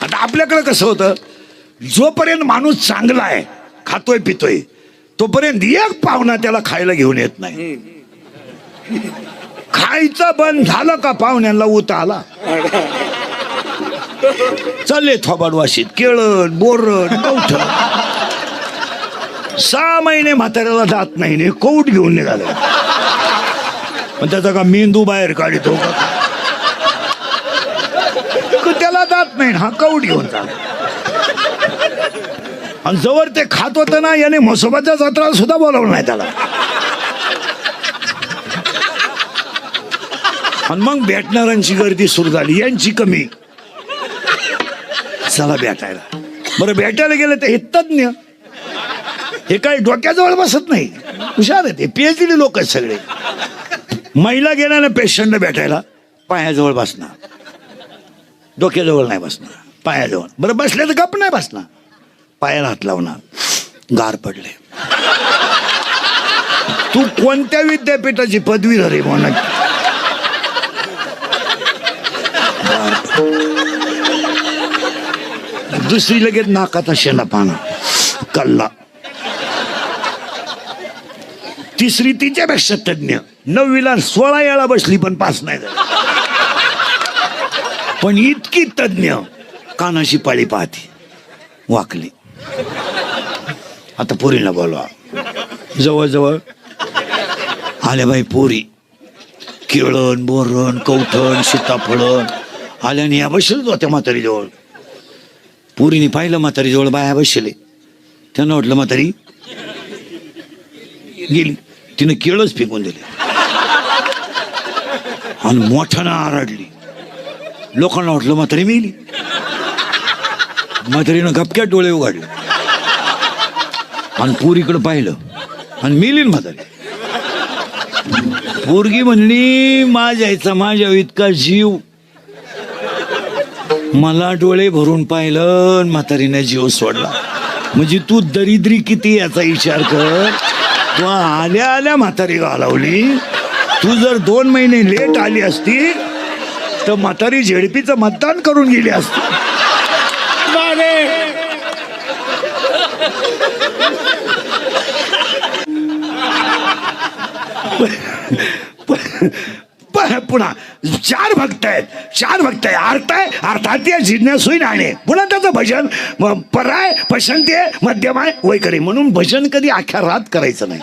आता आपल्याकडे कसं होतं, जोपर्यंत माणूस चांगला आहे, खातोय पितोय, तोपर्यंत एक पाहुणा त्याला खायला घेऊन येत नाही. खायचं बंद झालं का पाहुण्यांना उत आला, चालले थोबाडवाशीत केळण बोरण कवठं. 6 महिने म्हाताऱ्याला जात नाही ने कौट घेऊन निघाले. पण त्याचा का मेंदू बाहेर काढतो का, त्याला जात नाही, हा कौट घेऊन चाल. आणि जवळ ते खात होतं ना, याने म्हसोबाच्या जत्रा सुद्धा बोलावलं नाही त्याला. आणि मग भेटणाऱ्यांची गर्दी सुरू झाली, यांची कमी. चला भेटायला. बरं भेटायला गेलं तर हे तज्ञ, हे काही डोक्याजवळ बसत नाही, हुशार आहे ते, PhD लोक आहेत सगळे. महिला गेल्या ना पेशंट भेटायला, पायाजवळ बसणार, डोक्याजवळ नाही बसणार, पायाजवळ. बरं बसले तर गप नाही बसणार, पायाला हात लावणार. गार पडले. तू कोणत्या विद्यापीठाची पदवीधर आहे म्हणून. दुसरी लगेच नाकाचा शेणा पाना कल्ला. तिसरी तिच्यापेक्षा तज्ञ, 9वीला 16 वेळा बसली पण पास नाही झाली. पण इतकी तज्ञ, कानाशी पाळी पाहते, वाकली. आता पोरीला बोलवा. जवळजवळ आल्या बाई पोरी, केळण बोरण कवठण सीताफळण आल्याने या बसलेच होत्या म्हातारी जवळ. पोरीने पाहिलं म्हातारी जवळ बाया बसले. त्यांना वाटलं म्हातारी गेली, तिने केळच फेकून दिले आणि मोठ्यानं आरडली. लोकांना वाटलं म्हातारी मेली. म्हातारीनं गपक्यात डोळे उघडले आणि पोरीकडे पाहिलं आणि मेली म्हातारी. पोरगी म्हणली, माझ्या इतका जीव. मला डोळे भरून पाहिलं, म्हातारीने जीव सोडला. म्हणजे तू दरिद्री किती याचा विचार कर. तू आल्या आल्या म्हातारी घालवली. तू जर 2 महिने लेट आली असती तर म्हातारी झेडपीचं मतदान करून गेली असती. पुन्हा 4 भक्त आहेत, 4 भक्त आहे. अर्थात जिज्ञासून आणि पुन्हा त्याचं भजन पराय पसंती आहे, मध्यम आहे, वैकरी. म्हणून भजन कधी अख्ख्या रात करायचं नाही.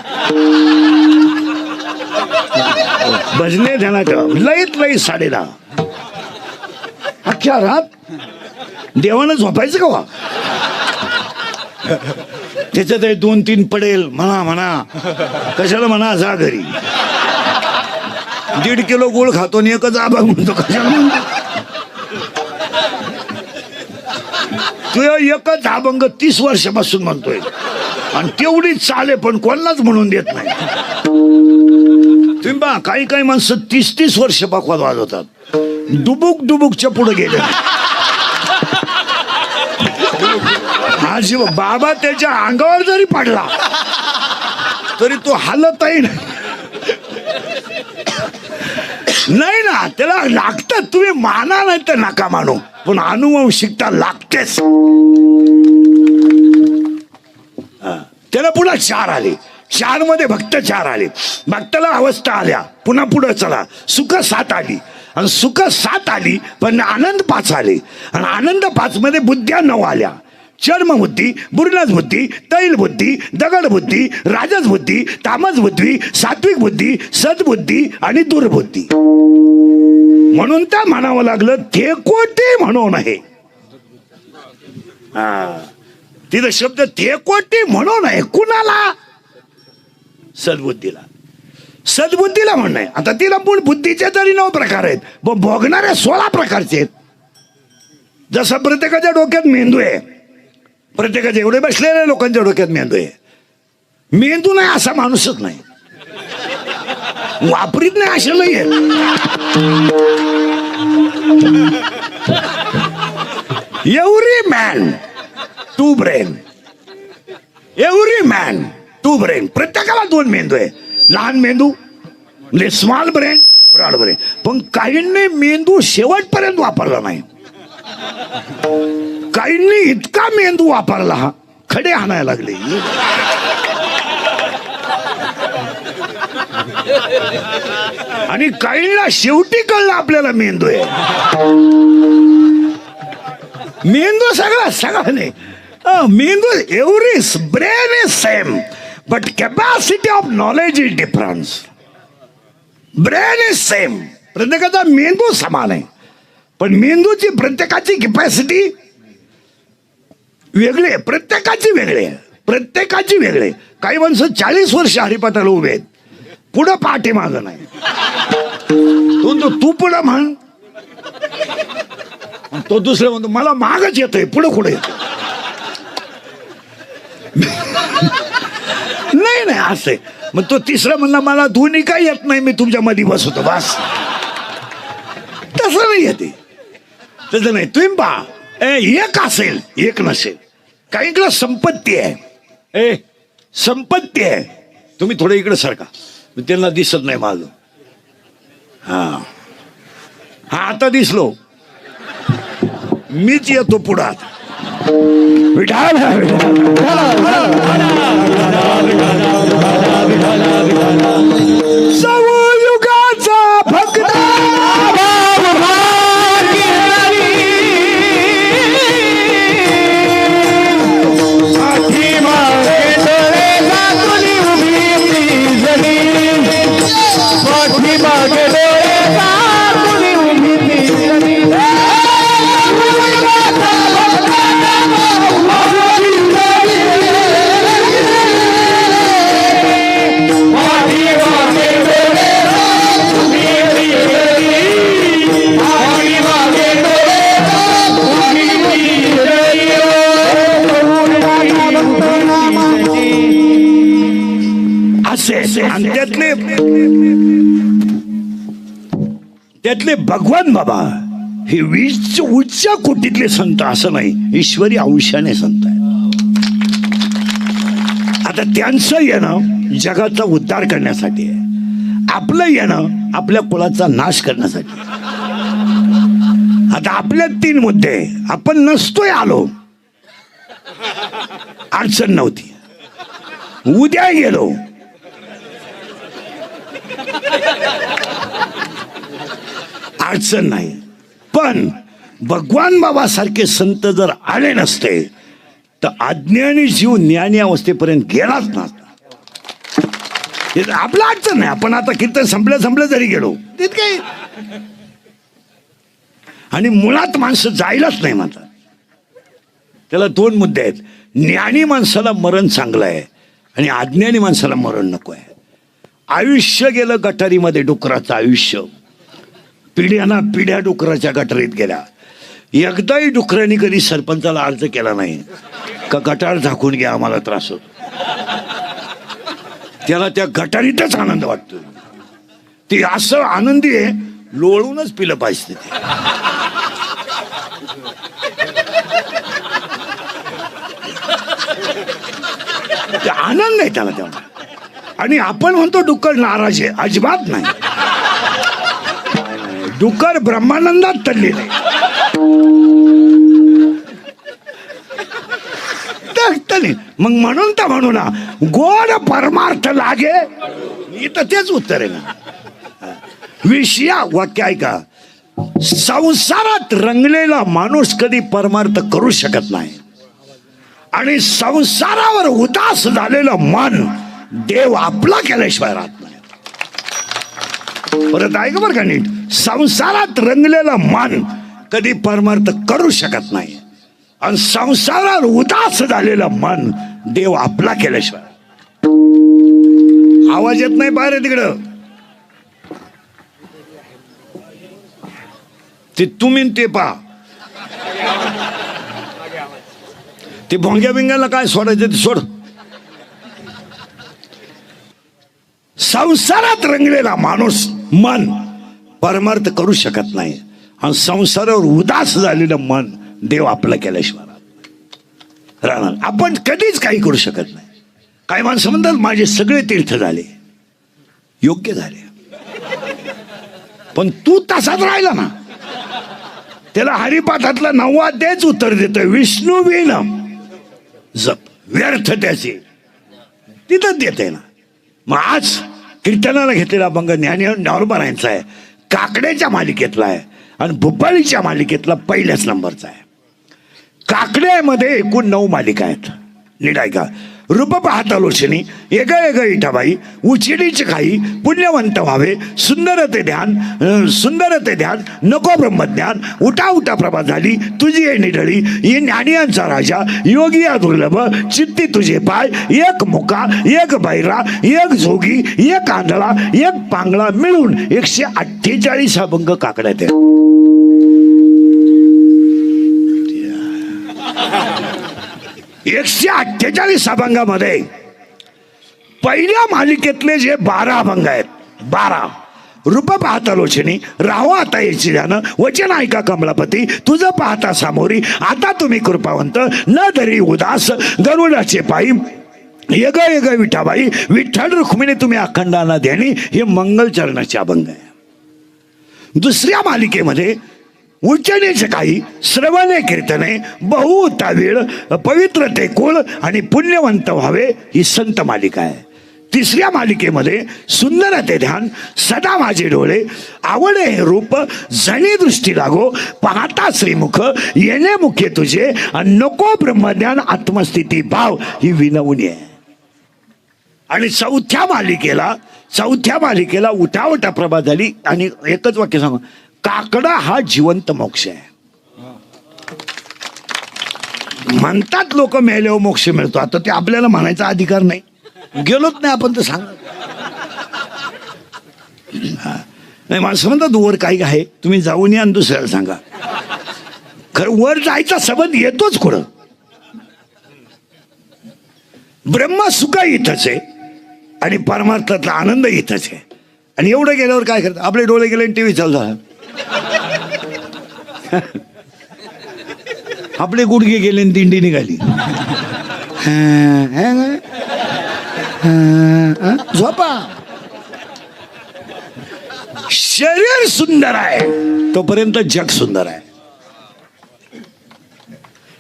भजने ध्यानात लईत 10:30 अख्ख्या रात देवानं झोपायचं का वा. त्याच्यात 2-3 पडेल म्हणा कशाला म्हणा, जा घरी. 1.5 किलो गुळ खातो आणि एकच अभंग म्हणतो, कशाला. तू एकच अभंग 30 वर्षापासून म्हणतोय आणि तेवढीच चाले, पण कोणालाच म्हणून देत नाही. तुम्ही बा, काही माणसं 30 वर्ष पकवाद वाजवतात, डुबुकच्या पुढे गेले. बाबा त्याच्या अंगावर जरी पडला तरी तो हालतही नाही ना. त्याला लागतात, तुम्ही माना नाही तर नका मानू, पण अनुवंशिकता लागतेच. त्याला पुन्हा 4 आले. 4 मध्ये भक्त 4 आले. भक्ताला अवस्था आल्या, पुन्हा पुढे चला. सुख 7 आली आणि सुख 7 आली, पण आनंद 5 आले. आणि आनंद 5 मध्ये बुद्ध्या 9 आल्या. चर्मबुद्धी, बुर्नस बुद्धी, तैल बुद्धी, दगड बुद्धी, राजस बुद्धी, तामस बुद्धी, सात्विक बुद्धी, सद्बुद्धी आणि दुर्बुद्धी. म्हणून त्या म्हणावं लागलं थेकोटे म्हणून आहे. तिथं शब्द थेकोटे म्हणून आहे. कुणाला? सद्बुद्धीला. सद्बुद्धीला म्हणणं आहे. आता तिला बुद्धीचे तरी 9 प्रकार आहेत, भोगणारे 16 प्रकारचे आहेत. जसं प्रत्येकाच्या डोक्यात मेंदू आहे, प्रत्येकाच्या एवढे बसलेल्या लोकांच्या डोक्यात मेंदू आहे. मेंदू नाही असा माणूसच नाही, वापरीत नाही असे लई आहे. Every man two brain, every man two brain. प्रत्येकाला 2 मेंदू आहे. लहान मेंदू म्हणजे स्मॉल ब्रेन, ब्रॉड ब्रेन. पण काहींनी मेंदू शेवटपर्यंत वापरला नाही. काहींनी इतका मेंदू वापरला, खडे आणायला लागले. आणि काहींना शेवटी कळलं आपल्याला मेंदू आहे. मेंदू सगळा नाही. मेंदू every brain is same but capacity of knowledge is difference. Brain is same, प्रत्येकाचा मेंदू समान आहे, पण मेंदूची प्रत्येकाची कॅपॅसिटी वेगळी आहे. प्रत्येकाची वेगळे. काही माणसं 40 वर्ष हरिपाठाला उभे आहेत, पुढं पाठी मागं नाही. तू पुढं म्हण, तो दुसरं म्हणतो मला मागच येतोय, पुढं कुठं येतो. नाही असं. मग तो तिसरा म्हणला मला दोन्ही काही येत नाही, मी तुमच्या मध्ये बसवतो बस. तसं नाही येते, तसं नाही. तुम्ही पहा, एक असेल एक नसेल. काहीकडे संपत्ती आहे, संपत्ती आहे. तुम्ही थोडं इकडे सारखा, त्यांना दिसत नाही माझं. हा आता दिसलो, मीच येतो पुढात. युगाचा भक्त आणि त्यातले भगवान बाबा हे उच्च कोटीतले संत असं नाही, ईश्वरी अंशाने संत आहे. आता त्यांचं येणं जगाचा उद्धार करण्यासाठी आहे, आपलं येणं आपल्या कुळाचा नाश करण्यासाठी. आता आपल्या 3 मुद्दे. आपण नसतोय आलो, अडचण नव्हती. उद्या गेलो, अडचण नाही. पण भगवान बाबा सारखे संत जर आले नसते तर अज्ञानी जीव ज्ञानी अवस्थेपर्यंत गेलाच नसता. आपलं अडचण नाही. आपण आता कीर्तन संपलं जरी गेलो तितके. आणि मुळात माणसं जायलाच नाही म्हणतात. त्याला 2 मुद्दे आहेत. ज्ञानी माणसाला मरण चांगलं आहे आणि अज्ञानी माणसाला मरण नको आहे. आयुष्य गेलं गटारीमध्ये, डुकराचं आयुष्य. पिढ्या डुकराच्या गटारीत गेल्या. एकदाही डुकरांनी कधी सरपंचाला अर्ज केला नाही का गटार झाकून घ्या, आम्हाला त्रास होतो. त्याला त्या गटारीतच आनंद वाटतो. ती असं आनंदी आहे, लोळूनच पिलं पाहिजे. ते आनंद आहे त्याला तेव्हा. आणि आपण म्हणतो डुक्कर नाराज आहे, अजिबात नाही. डुक्कर ब्रह्मानंदात तल्लीन आहे. मग म्हणून तर म्हणू ना, गोड परमार्थ लागे. इथं तेच उत्तर आहे ना. विषया वाक्य ऐका. संसारात रंगलेला माणूस कधी परमार्थ करू शकत नाही. आणि संसारावर उदास झालेलं मन देव आपला केल्याशिवाय राहत नाही. परत ऐका बरं का नीट. संसारात रंगलेलं मन कधी परमार्थ करू शकत नाही. आणि संसारावर उदास झालेलं मन देव आपला केल्याशिवाय. आवाज येत नाही बाहेर तिकडं. ते तुम्ही ते पहा. ते भोंग्या बिंग्याला काय सोडायचं ते सोड. संसारात रंगलेला माणूस मन परमार्थ करू शकत नाही. आणि संसारावर उदास झालेलं मन देव आपलं केल्याशिवाय राहणार. आपण कधीच काही करू शकत नाही. काही माणसं म्हणतात माझे सगळे तीर्थ झाले, योग्य झाले, पण तू तसाच राहिला ना. त्याला हरिपाठातला 9वा तेच उत्तर देतोय, विष्णू विण जप व्यर्थ त्याचे, तिथंच देते ना. मग आज कीर्तनाला घेतलेला अभंग ज्ञानोबा आहे, काकड्याच्या मालिकेतला आहे आणि भुपाळीच्या मालिकेतला पहिल्याच नंबरचा आहे. काकड्यामध्ये एकूण 9 मालिका आहेत. नीट ऐका. रूप पाहता लोचनी एग एग इठाबाई, उचिडीची खाई पुण्यवंत व्हावे, सुंदर ते ध्यान नको ब्रह्मज्ञान, उठा उठा प्रभा झाली तुझी ये निढळी, ये ज्ञानियांचा राजा योगी या दुर्लभ, चित्ती तुझे पाय, एक मुका एक बैरा एक जोगी एक आंधळा एक पांगळा मिळून 148 अभंग काकड्यात आहे. 148 अभंगामध्ये पहिल्या मालिकेतले जे 12 अभंग आहेत, 12 रूप पाहता लोचनी राहो आता याची ध्यान, वचन ऐका कमलापती तुझं पाहता सामोरी, आता तुम्ही कृपावंत न धरी उदास, गरुडाचे पायी येग येग विठाबाई, विठ्ठल रुक्मिणी तुम्ही अखंडाना ध्यानी, हे मंगलचरणाचे अभंग आहे. दुसऱ्या मालिकेमध्ये उच्चनेचे काही श्रवणे कीर्तने बहुता वेळ पवित्र ते कुळ आणि पुण्यवंत व्हावे ही संत मालिका आहे. तिसऱ्या मालिकेमध्ये सुंदर ते ध्यान सदा माझे डोळे, आवडे हे रूप जणी दृष्टी लागो, पाहता श्रीमुख येणे मुखे तुझे, आणि नको ब्रह्मज्ञान आत्मस्थिती भाव ही विनवणी आहे. आणि चौथ्या मालिकेला उठा उठा प्रभा झाली आणि एकच वाक्य सांग, काकडा हा जिवंत मोक्ष आहे. म्हणतात लोक मेल्यावर मोक्ष मिळतो, आता ते आपल्याला म्हणायचा अधिकार नाही, गेलोच नाही आपण तर सांग. नाही माणसं म्हणतात वर काही आहे, तुम्ही जाऊन या आणि दुसऱ्याला सांगा. खरं वर जायचा संबंध येतोच कुठं. ब्रह्म सुख इथंच आहे आणि परमार्थातला आनंद इथंच आहे. आणि एवढं गेल्यावर काय करतात, आपले डोळे गेले आणि टीव्ही चालू झाला, आपले गुडघे गेले आणि दिंडी निघाली, झोपा. शरीर सुंदर आहे तोपर्यंत जग सुंदर आहे.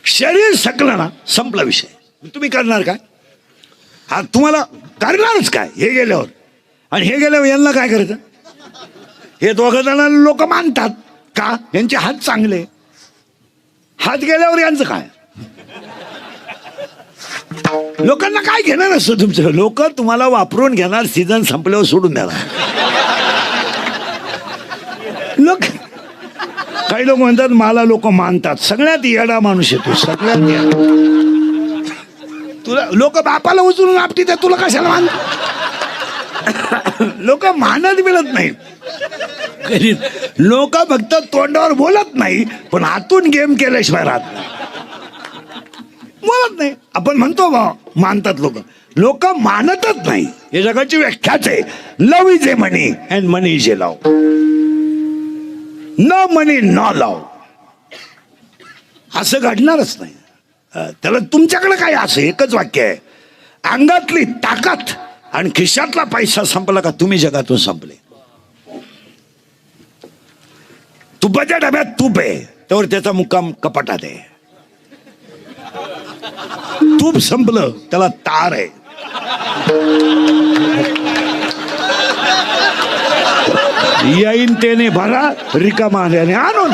शरीर सकलं ना संपला विषय. तुम्ही करणार काय, हा तुम्हाला करणारच काय हे गेल्यावर. आणि हे गेल्यावर यांना काय करायचं, हे दोघं जण लोक मानतात का, यांचे हात चांगले, हात गेल्यावर यांचं काय, लोकांना काय घेणार असतं तुमचं. लोक तुम्हाला वापरून घेणार, सीझन संपल्यावर सोडून देणार. लोक काही लोक म्हणतात मला लोक मानतात, सगळ्यात येडा माणूस येतो, सगळ्यात येडा. तुला लोक बापाला उचलून आपटी तर तुला कशाला मान. लोक मानत मिळत नाही, लोक फक्त तोंडावर बोलत नाही पण आतून गेम केल्याशिवाय राहत नाही, बोलत नाही. आपण म्हणतो बा मानतात लोक, लोक मानतच नाही. हे जगाची व्याख्याच आहे. Love is a money and money is a love, न मनी न लव. असं घडणारच नाही. त्याला तुमच्याकडे काय असं एकच वाक्य आहे, अंगातली ताकद आणि खिशातला पैसा संपला का तुम्ही जगातून संपले. तुपाच्या डब्यात तूप आहे त्यावर त्याचा मुक्काम कपाटात आहे. तूप संपलं त्याला तार आहे. येईन त्याने भरा, रिकामा आल्याने आणून.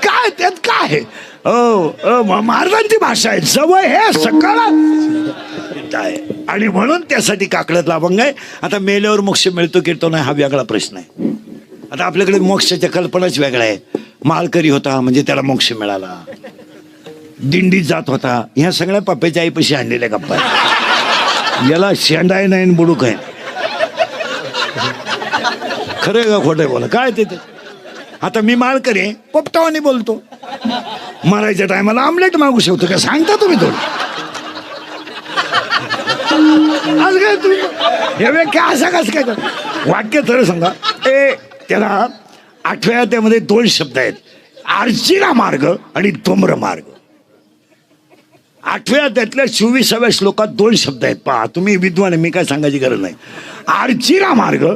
काय त्यात काय महाराजांची भाषा आहे, जवळ हे सकाळ आहे. आणि म्हणून त्यासाठी काकड्यातला अभंग आहे. आता मेल्यावर मोक्ष मिळतो की तो नाही हा वेगळा प्रश्न आहे. आता आपल्याकडे मोक्षाच्या कल्पनाच वेगळ्या आहे. मालकरी होता म्हणजे त्याला मोक्ष मिळाला, दिंडीत जात होता, ह्या सगळ्या पप्प्याच्या आईपाशी आणलेल्या गप्पा. याला शेंडाय नाही बुडूक आहे. खरं का खोटं बोला काय ते. आता मी मालकरी आहे, पोपटावानी बोलतो, मारायच्या टायमाला आमलेट मागू शकतो का सांगता तुम्ही थोडं. आज काय तुम्ही हे व्याख्या असं कसं काय वाक्य खरं सांगा. त्याला 8व्या त्यामध्ये 2 शब्द आहेत, आर्चिना मार्ग आणि धूम्र मार्ग. 8व्या अध्यायातल्या 24व्या श्लोकात 2 शब्द आहेत. पहा, तुम्ही विद्वान आहे, मी काय सांगायची गरज नाही. आर्चिरा मार्ग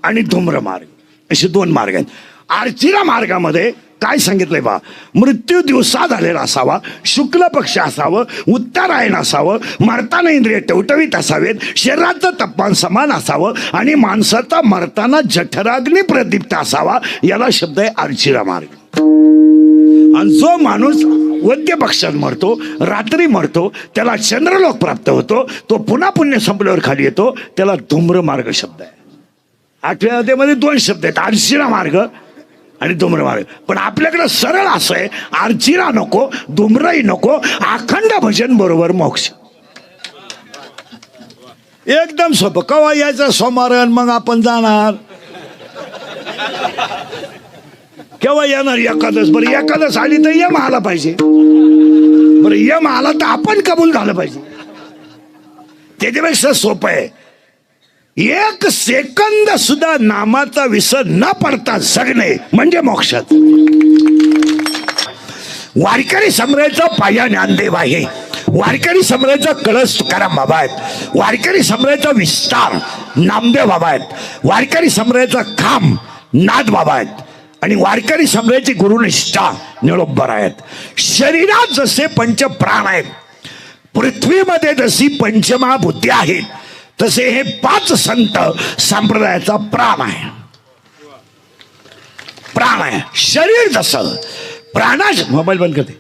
आणि धूम्र मार्ग असे 2 मार्ग आहेत. आर्चिरा मार्गामध्ये काय सांगितलंय बा, मृत्यू दिवसा झालेला असावा, शुक्ल पक्ष असावं, उत्तरायण असावं, मरताना इंद्रिय टवटवीत असावेत, शरीराचं तापमान समान असावं आणि माणसाचा मरताना जठराग्नी प्रदीप्त असावा. याला शब्द आहे आर्चिरा मार्ग. आणि जो माणूस वद्य पक्षात मरतो, रात्री मरतो, त्याला चंद्रलोक प्राप्त होतो, तो पुन्हा पुण्य संपल्यावर खाली येतो, त्याला धूम्र मार्ग शब्द आहे. 8व्या अध्यायामध्ये 2 शब्द आहेत, आर्चिरा मार्ग आणि धूम्र मार्ग. पण आपल्याकडे सरळ असं आहे, आर्चिरा नको, धूम्रही नको, अखंड भजन बरोबर मोक्ष. एकदम सोपं. कवा यायचं सोमवार, मग आपण जाणार. केव्हा येणार एकादश? बरं, एकादश आली तर यम आला पाहिजे. बरं, यम आला तर आपण कबूल झालं पाहिजे. त्याच्यापेक्षा सोपं आहे, 1 सेकंद सुद्धा नामाचा विसर न पडता जगणे म्हणजे मोक्षात. वारकरी सम्राटचा पाया ज्ञानदेव आहे, वारकरी सम्राटचा कळस तुकाराम बाबा आहेत, वारकरी सम्राटचा विस्तार नामदेव बाबा आहेत, वारकरी सम्राटचा खांब नाथ बाबा आहेत आणि वारकरी सम्राटची गुरुनिष्ठा निळोबर आहेत. शरीरात जसे पंचप्राण आहेत, पृथ्वीमध्ये जशी पंचमहाभूते आहेत, तसे हे 5 संत संप्रदायाचा प्राण आहे. प्राण आहे. शरीर जसं मोबाईल बंद करते.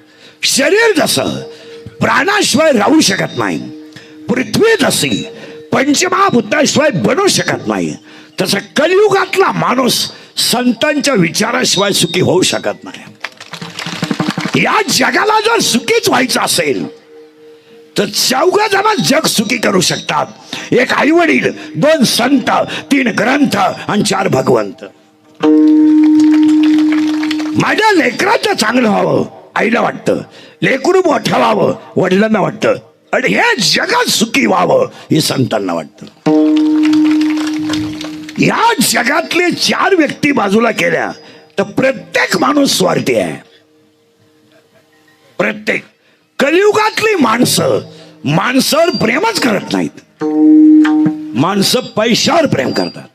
शरीर जसं प्राणाशिवाय राहू शकत नाही, पृथ्वी जशी पंचमहाभूताशिवाय बनू शकत नाही, तसं कलियुगातला माणूस संतांच्या विचाराशिवाय सुखी होऊ शकत नाही. या जगाला जर सुखीच व्हायचं असेल तर 4 जण जग सुखी करू शकतात. 1 आई वडील, 2 संत, 3 ग्रंथ आणि 4 भगवंत. माझ्या लेकराचं चांगलं व्हावं आईला वाटतं, लेकरू मोठं व्हावं वडिलांना वाटतं, आणि हे जगात सुखी व्हावं हे संतांना वाटतं. या जगातले 4 व्यक्ती बाजूला केल्या तर प्रत्येक माणूस स्वार्थी आहे. प्रत्येक. कलियुगातली माणसं माणसावर प्रेमच करत नाहीत, माणसं पैशावर प्रेम करतात.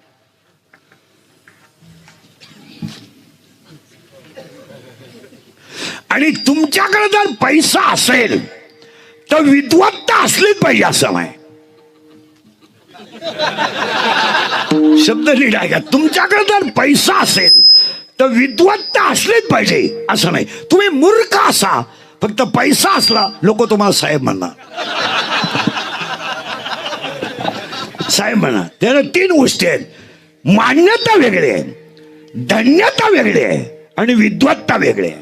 आणि तुमच्याकडे जर पैसा असेल तर विद्वत्ता असलीच पाहिजे असं नाही. शब्द नीट आहे का? तुमच्याकडे जर पैसा असेल तर विद्वत्ता असलीच पाहिजे असं नाही. तुम्ही मूर्ख असा, फक्त पैसा असला लोक तुम्हाला साहेब म्हणणार. साहेब म्हणा. त्याला 3 गोष्टी आहेत, मान्यता वेगळी आहे, धन्यता वेगळी आहे आणि विद्वत्ता वेगळी आहे.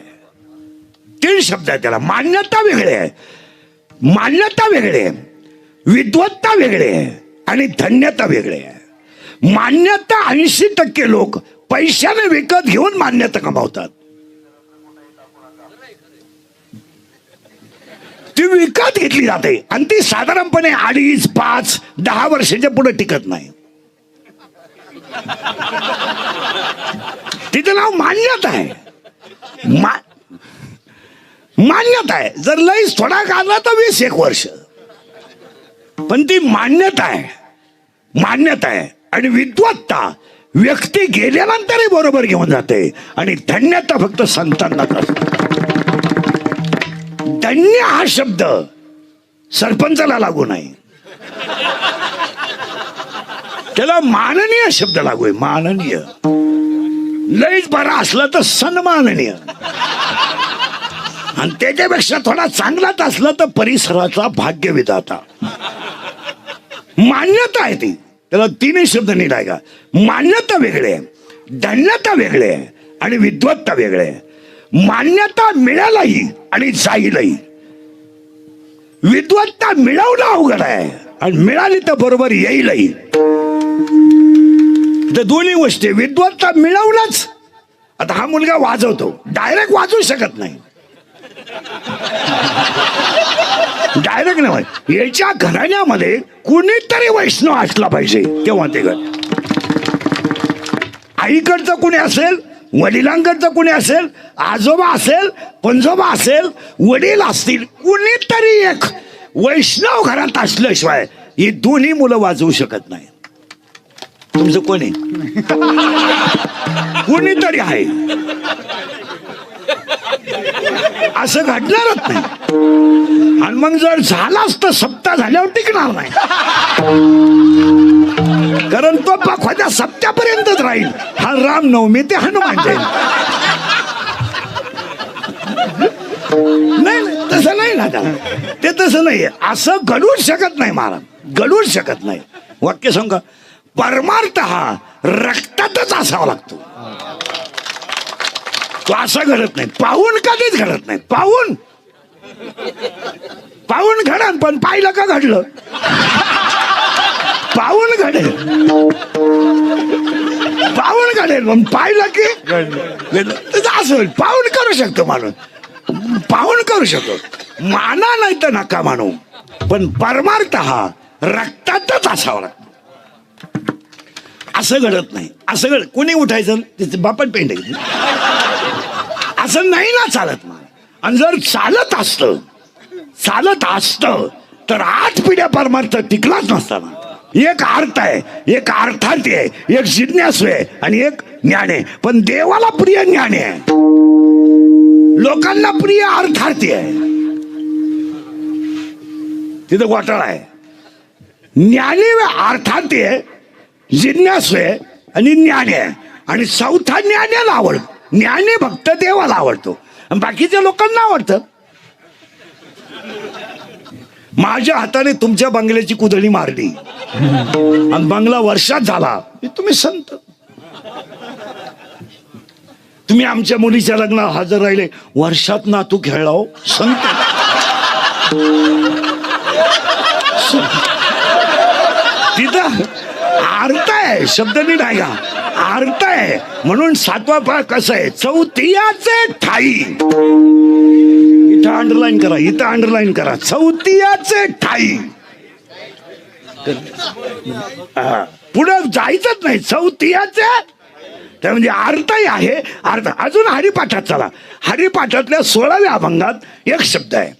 3 शब्द आहेत त्याला. मान्यता वेगळी आहे, मान्यता वेगळी आहे, विद्वत्ता वेगळी आहे आणि धन्यता वेगळी आहे. मान्यता 80% लोक पैशाने विकत घेऊन मान्यता कमावतात. ती विकत घेतली जाते आणि ती साधारणपणे 2.5, 5, 10 वर्षाच्या पुढे टिकत नाही. तिचं नाव मान्यता आहे. मान्यता आहे. जर लईच थोडा काढला तर 20-1 वर्ष, पण ती मान्यता आहे. मान्यता आहे. आणि विद्वत्ता व्यक्ती गेल्यानंतरही बरोबर घेऊन जाते आणि धन्यता फक्त संतांना करते. धन्य हा शब्द सरपंचाला लागू नाही, त्याला माननीय शब्द लागू आहे. माननीय. लईच बरा असला तर सन्माननीय, आणि त्याच्यापेक्षा थोडा चांगलाच असला तर परिसराचा भाग्यविधाता. मान्यता आहे ती. त्याला 3 शब्द नीट आहे का? मान्यता वेगळे आहे, धन्यता वेगळे आहे आणि विद्वत्ता वेगळे आहे. मान्यता मिळालाही आणि जाईलही, विद्वत्ता मिळवणं अवघड आहे आणि मिळाली तर बरोबर येईलही. तर दोन्ही गोष्टी. विद्वत्ता मिळवणंच. आता हा मुलगा वाजवतो, डायरेक्ट वाजवू शकत नाही, डायरेक्ट नाही. याच्या घराण्यामध्ये कुणीतरी वैष्णव असला पाहिजे तेव्हा ते घर. आईकडचं कुणी असेल, वडिलांकडचं कुणी असेल, आजोबा असेल, पंजोबा असेल, वडील असतील, कुणीतरी एक वैष्णव घरात असल्याशिवाय ही दोन्ही मुलं वाजवू शकत नाही. तुमचं कोणी कोणीतरी आहे, असं घडणारच नाही. आणि मग जर झालाच तर सप्ताह झाल्यावर टिकणार नाही, कारण तो पाखवाच्या सप्त्यापर्यंतच राहील. हा रामनवमी ते हनुमान जयंती. नाही तसं नाही ना, ते तसं नाही. असं घडूच शकत नाही महाराज, घडूच शकत नाही. वाक्य सांगा, परमार्थ हा रक्तातच असावा लागतो. तो असं घडत नाही, पाहून कधीच घडत नाही. पाहून घडन, पण पाहिलं का घडलं? पाहून घडेल, पाहून घडेल, पण पाहिलं की असं होईल. पाहून करू शकतो माणूस, पाहून करू शकतो, माना नाही तर नका मानू, पण परमार्थ हा रक्तातच असावा लागतो. असं घडत नाही. असं कोणी उठायचं त्याचं बापट पेंड असं नाही ना चालत ना. आणि जर चालत असतं तर 8 पिढ्या परमार्थ टिकलाच नसताना. एक अर्थ आहे, एक अर्थार्थी आहे, एक जिज्ञासू आहे आणि एक ज्ञान आहे. पण देवाला प्रिय ज्ञान आहे, लोकांना प्रिय अर्थार्थी आहे. तिथं घोटाळा आहे. ज्ञानी अर्थार्थी आहे, जिज्ञासू आहे आणि ज्ञानी आहे. आणि चौथा ज्ञानाला आवडतो. ज्ञानी भक्त देवाला आवडतो आणि बाकीच्या लोकांना आवडतं. माझ्या हाताने तुमच्या बंगल्याची कुदळी मारली आणि बंगला वर्षात झाला, तुम्ही संत. तुम्ही आमच्या मुलीच्या लग्नात हजर राहिले, वर्षात ना तू खेळलाव, संत. तिथं अर्थ आहे, शब्द नीट आहे का, अर्थ आहे. म्हणून 7वा पाठ कसं आहे, चौथियाचे ठाई. इथं अंडरलाईन करा, इथं अंडरलाईन करा, चौथियाचे ठाई. पुढं जायचंच नाही, चौथियाचे. त्या म्हणजे अर्थही आहे. अर्थ अजून हरिपाठात चला. हरिपाठातल्या 16व्या अभंगात एक शब्द आहे,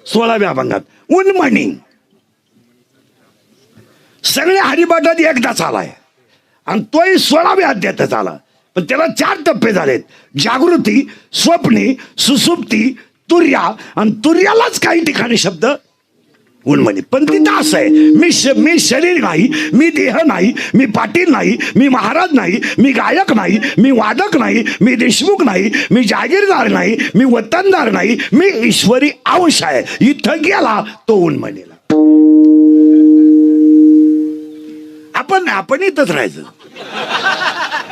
16व्या अभंगात उन्मणी. सगळ्या हरिपाठात एकदाच आलाय आणि तोही 16व्या अध्यायात आला. पण त्याला 4 टप्पे झालेत, जागृती, स्वप्नी, सुसुप्ती, तुर्या. आणि तुर्यालाच काही ठिकाणी शब्द उन्मणी. पण तिथं असं आहे, मी शरीर नाही, मी देह नाही, मी पाटील नाही, मी महाराज नाही, मी गायक नाही, मी वादक नाही, मी देशमुख नाही, मी जागीरदार नाही, मी वतनदार नाही, मी ईश्वरी अंश आहे. इथं गेला तो उन्मणीला. आपण इथंच राहायचं,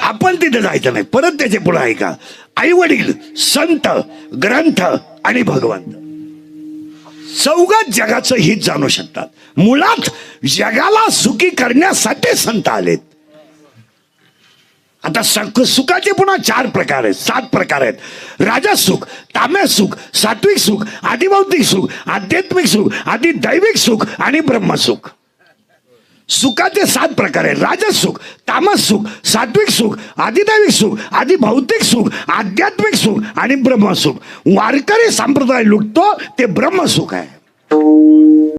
आपण तिथे जायचं नाही. परत त्याचे पुढे आहे का, आई वडील, संत, ग्रंथ आणि भगवंत, चौघात जगाचं हित जाणू शकतात. मुळात जगाला सुखी करण्यासाठी संत आलेत. आता सुखाचे पुन्हा 4 प्रकार आहेत, 7 प्रकार आहेत. राजस सुख, तामस सुख, सात्विक सुख, आदिभौतिक सुख, आध्यात्मिक सुख, आदिदैविक सुख आणि ब्रह्मसुख. सुखाचे 7 प्रकार आहेत. राजस सुख, तामस सुख, सात्विक सुख, आदिदैविक सुख, आदिभौतिक सुख, आध्यात्मिक सुख आणि ब्रह्मसुख. वारकरी संप्रदाय लुटतो ते ब्रह्मसुख आहे.